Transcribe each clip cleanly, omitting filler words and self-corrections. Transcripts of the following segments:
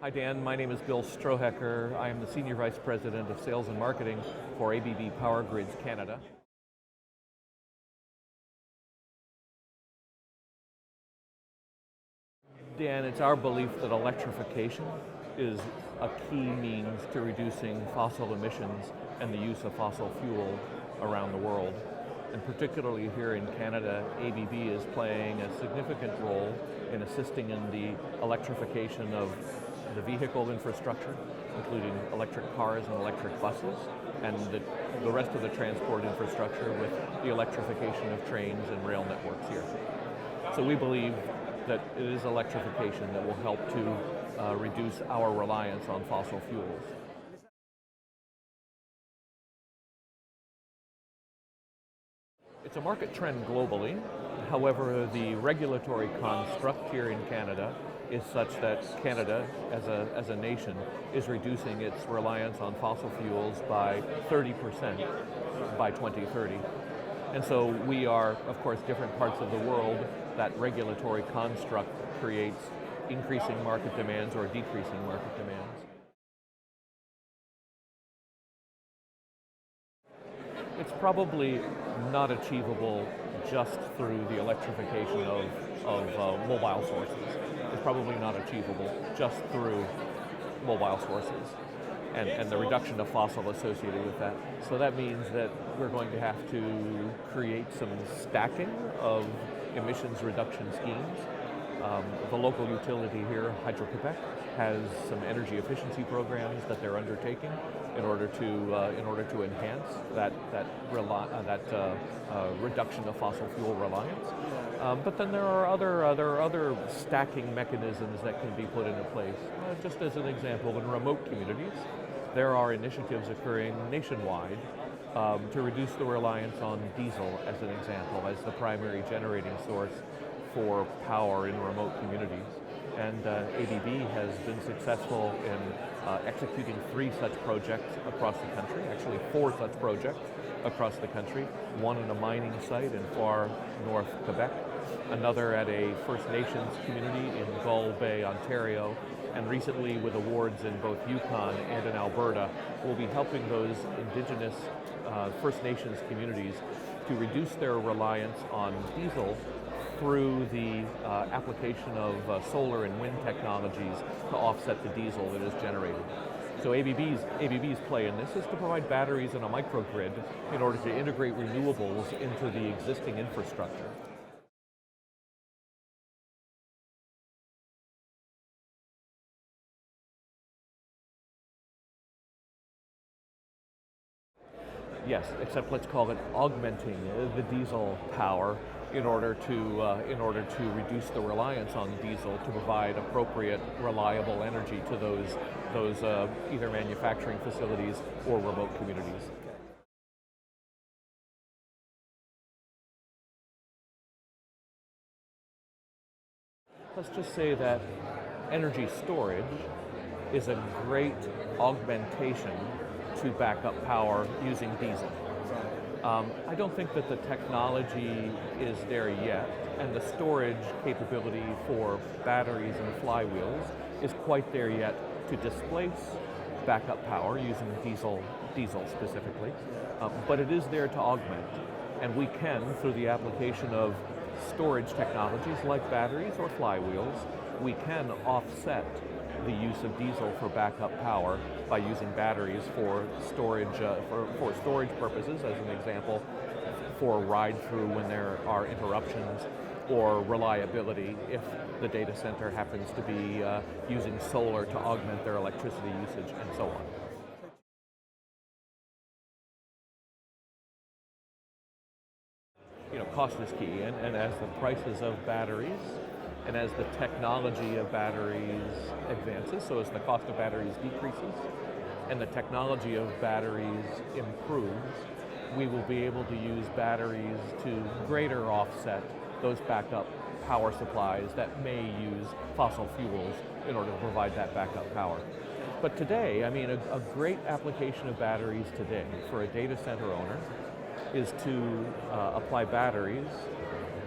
Hi Dan, my name is Bill Strohecker. I am the Senior Vice President of Sales and Marketing for ABB Power Grids Canada. Dan, it's our belief that electrification is a key means to reducing fossil emissions and the use of fossil fuel around the world. And particularly here in Canada, ABB is playing a significant role in assisting in the electrification of the vehicle infrastructure, including electric cars and electric buses, and the rest of the transport infrastructure with the electrification of trains and rail networks here. So we believe that it is electrification that will help to reduce our reliance on fossil fuels. It's a market trend globally. However, the regulatory construct here in Canada is such that Canada, as a nation, is reducing its reliance on fossil fuels by 30% by 2030. And so we are, of course, different parts of the world. That regulatory construct creates increasing market demands or decreasing market demands. It's probably not achievable just through the electrification of mobile sources. It's probably not achievable just through mobile sources and the reduction of fossil associated with that. So that means that we're going to have to create some stacking of emissions reduction schemes. The local utility here, Hydro-Quebec, has some energy efficiency programs that they're undertaking in order to enhance that reduction of fossil fuel reliance. But then there are other stacking mechanisms that can be put into place. Just as an example, in remote communities, there are initiatives occurring nationwide to reduce the reliance on diesel, as an example, as the primary generating source for power in remote communities. And ABB has been successful in executing 3 such projects across the country, actually 4 such projects across the country, one in a mining site in far north Quebec, another at a First Nations community in Gull Bay, Ontario, and recently with awards in both Yukon and in Alberta, we'll be helping those Indigenous First Nations communities to reduce their reliance on diesel through the application of solar and wind technologies to offset the diesel that is generated. So ABB's play in this is to provide batteries and a microgrid in order to integrate renewables into the existing infrastructure. Yes, except let's call it augmenting the diesel power in order to reduce the reliance on diesel to provide appropriate, reliable energy to those either manufacturing facilities or remote communities. Let's just say that energy storage is a great augmentation to backup power using diesel. I don't think that the technology is there yet, and the storage capability for batteries and flywheels is quite there yet to displace backup power using diesel specifically, but it is there to augment. And we can, through the application of storage technologies like batteries or flywheels, we can offset the use of diesel for backup power by using batteries for storage for storage purposes, as an example, for ride-through when there are interruptions, or reliability if the data center happens to be using solar to augment their electricity usage, and so on. Cost is key, and as the prices of batteries and as the technology of batteries advances, so as the cost of batteries decreases and the technology of batteries improves, we will be able to use batteries to greater offset those backup power supplies that may use fossil fuels in order to provide that backup power. But today, a great application of batteries today for a data center owner is to apply batteries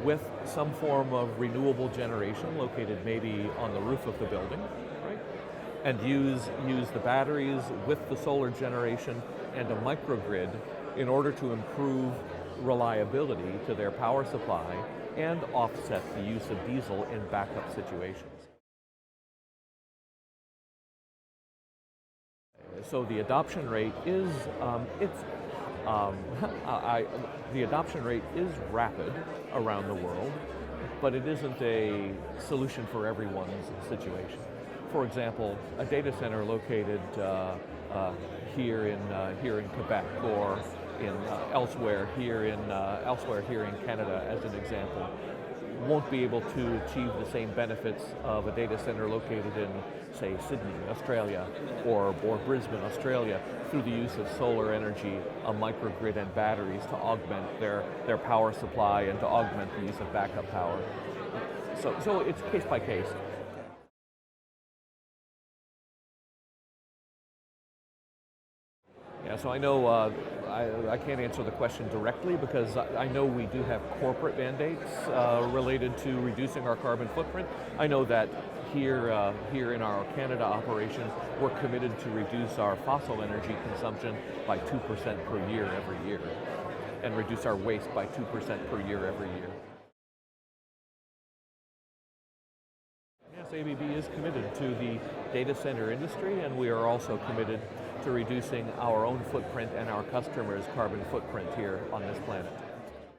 with some form of renewable generation located maybe on the roof of the building, right? and use the batteries with the solar generation and a microgrid in order to improve reliability to their power supply and offset the use of diesel in backup situations. So the adoption rate is the adoption rate is rapid around the world, but it isn't a solution for everyone's situation. For example, a data center located here in Quebec or elsewhere here in Canada, as an example, won't be able to achieve the same benefits of a data center located in, say, Sydney, Australia, or Brisbane, Australia, through the use of solar energy, a microgrid, and batteries to augment their power supply and to augment the use of backup power. So it's case by case. Yeah, so I know I can't answer the question directly because I know we do have corporate mandates related to reducing our carbon footprint. I know that here in our Canada operations, we're committed to reduce our fossil energy consumption by 2% per year every year, and reduce our waste by 2% per year every year. Yes, ABB is committed to the data center industry, and we are also committed to reducing our own footprint and our customers' carbon footprint here on this planet.